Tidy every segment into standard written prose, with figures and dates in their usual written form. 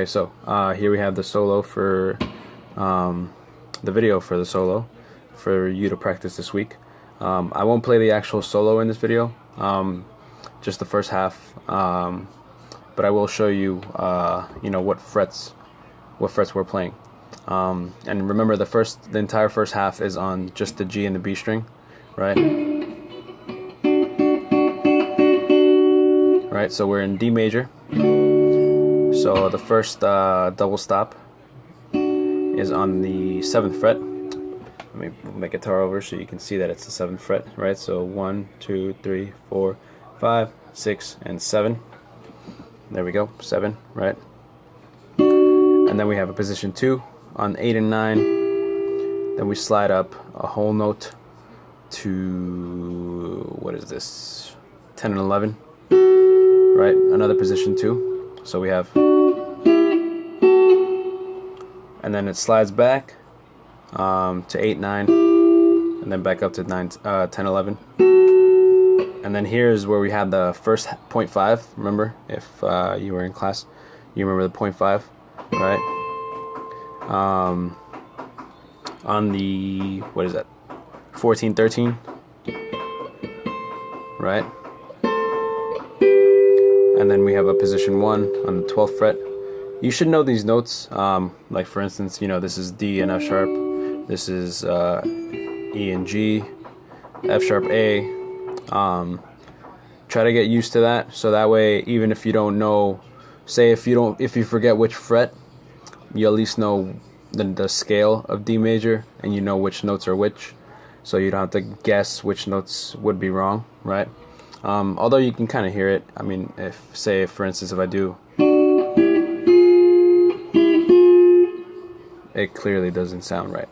Okay, so here we have the solo for the video for the solo for you to practice this week. I won't play the actual solo in this video, just the first half, but I will show you, what frets we're playing. And remember, the entire first half is on just the G and the B string, right? Right. So we're in D major. So the first double stop is on the 7th fret. Let me move my guitar over so you can see that it's the 7th fret, right? So 1, 2, 3, 4, 5, 6, and 7. There we go, 7, right? And then we have a position 2 on 8 and 9. Then we slide up a whole note to, what is this, 10 and 11, right? Another position 2. So we have, and then it slides back to 8, 9, and then back up to 9, 10, 11. And then here's where we have the first 0.5. Remember, if you were in class, you remember the 0.5, right? On the, what is that, 14, 13, right? And then we have a position 1 on the 12th fret. You should know these notes. Like for instance, this is D and F sharp. This is E and G, F sharp A. Try to get used to that, so that way, even if you don't know, say if you forget which fret, you at least know the scale of D major, and you know which notes are which, so you don't have to guess which notes would be wrong, right? Although you can kind of hear it. I mean, say for instance, if I do, it clearly doesn't sound right.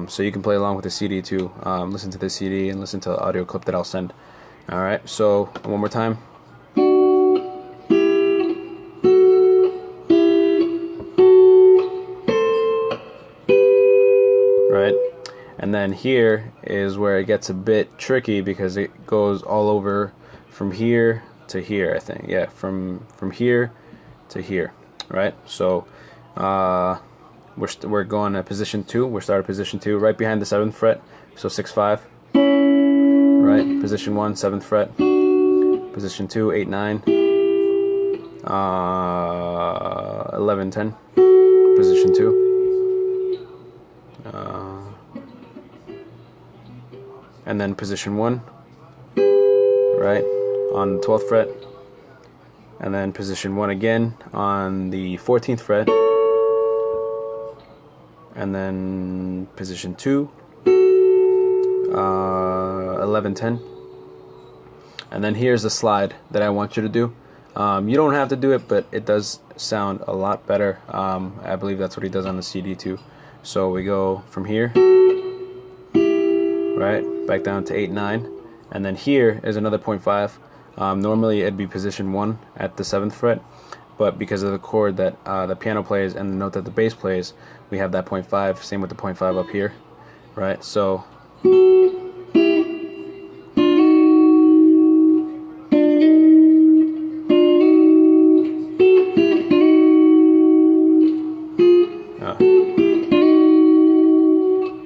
So you can play along with the CD too. Listen to the CD and listen to the audio clip that I'll send. Alright, so one more time. Right? And then here is where it gets a bit tricky because it goes all over from here to here, I think. Yeah, from here to here, right? So we're going to position 2. We're starting position 2 right behind the 7th fret. So 6, 5. Right? Position 1, 7th fret. Position 2, 8, 9. 11, 10. Position 2. And then position 1, right, on the 12th fret, and then position 1 again on the 14th fret, and then position 2, 11, 10, and then here's the slide that I want you to do. You don't have to do it, but it does sound a lot better. I believe that's what he does on the CD too. So we go from here, right, back down to 8, 9, and then here is another 0.5. Normally it'd be position 1 at the 7th fret, but because of the chord that the piano plays and the note that the bass plays, we have that 0.5. Same with the 0.5 up here, right? So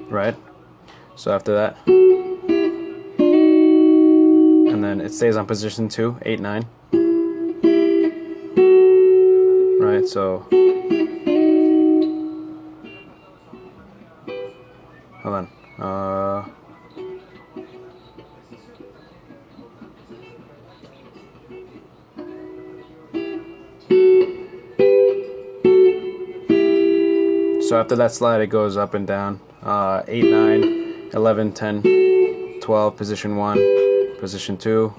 right? So after that, and then it stays on position 2, 8, 9. Right, so hold on. So after that slide, it goes up and down. 8, 9, 11, 10, 12, position 1, position 2.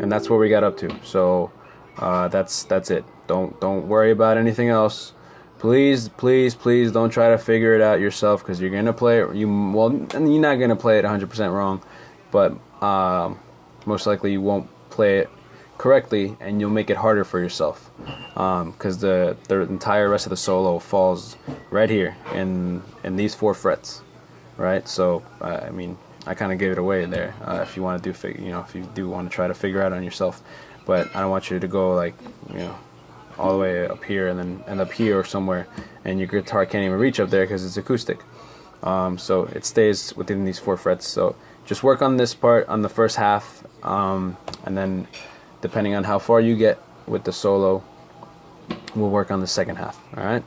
And that's where we got up to. So that's it. Don't worry about anything else. Please don't try to figure it out yourself, because you're gonna play it. You're not gonna play it 100% wrong, but most likely you won't play it correctly, and you'll make it harder for yourself, because the entire rest of the solo falls right here in these 4 frets, right? So I mean, I kind of gave it away there. If you want to if you do want to try to figure out on yourself, but I don't want you to go like, all the way up here and then end up here or somewhere, and your guitar can't even reach up there because it's acoustic. So it stays within these 4 frets. So just work on this part on the first half, and then depending on how far you get with the solo, we'll work on the second half. All right.